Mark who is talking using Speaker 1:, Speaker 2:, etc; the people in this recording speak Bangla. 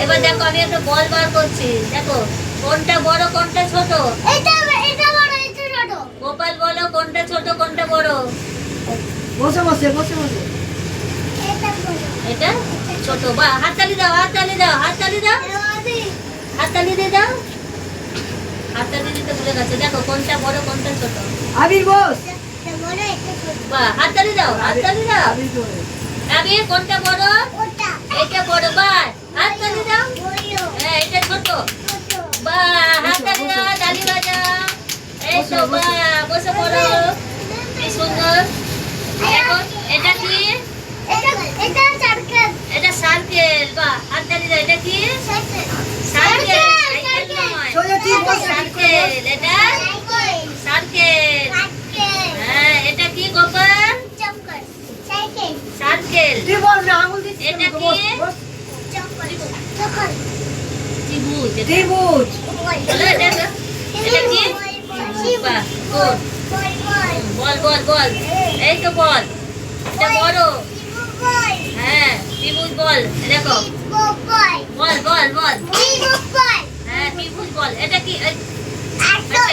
Speaker 1: এবার দেখো আমি একটা বল বার করছি, দেখো কোনটা বড় কোনটা ছোট।
Speaker 2: এটা বড়, এটা ছোট।
Speaker 1: গোপাল বলো কোনটা ছোট কোনটা বড়।
Speaker 3: বসে বসে বসে বসে।
Speaker 2: এটা বড়।
Speaker 1: এটা ছোট। বা হাততালি দাও, হাততালি দাও, হাততালি দাও, হাততালি দিয়ে দাও। হাততালি দিতে ভুলে গেছে। দেখো কোনটা বড় কোনটা ছোট।
Speaker 3: আবির বস।
Speaker 2: এটা বড়, এটা ছোট।
Speaker 1: বা হাততালি দাও, হাততালি দাও।
Speaker 3: আবির বস।
Speaker 1: আমি কোনটা বড়,
Speaker 2: ওটা
Speaker 1: এটা বড়। বা হাততালি দাও।
Speaker 2: বড়,
Speaker 1: হ্যাঁ এটা ছোট।
Speaker 2: ছোট।
Speaker 1: বা হাততালি দাও, তালি বাজাও। এই তো বা বসে পড়ো। কি সুন্দর। দেখো এটা কি,
Speaker 2: এটা সার্কেল।
Speaker 1: এটা সার্কেল। বা হাততালি দাও। এটা কি
Speaker 2: সার্কেল।
Speaker 1: সার্কেল, সাইকেল নয়,
Speaker 3: সোজা ঠিক বসে।
Speaker 1: সার্কেল। এটা সার্কেল। হ্যাঁ এটা কি গোপাল,
Speaker 2: চক্কর। সাইকেল।
Speaker 1: সার্কেল।
Speaker 3: তুই বল না, আঙুল দিচ্ছিস
Speaker 1: এটা
Speaker 3: আমাকে,
Speaker 1: কি?
Speaker 3: বস, বস।
Speaker 2: চক্কর। চক্কর।
Speaker 1: ত্রিভুজ। এটা
Speaker 3: ত্রিভুজ।
Speaker 1: বলো, এটা এটা কি। বাহ, good. বল বল বল। এই তো বল। এটা বড়। হ্যাঁ ত্রিভুজ বল। দেখো বল বল বল। হ্যাঁ ত্রিভুজ বল। এটা কি, আচ্ছা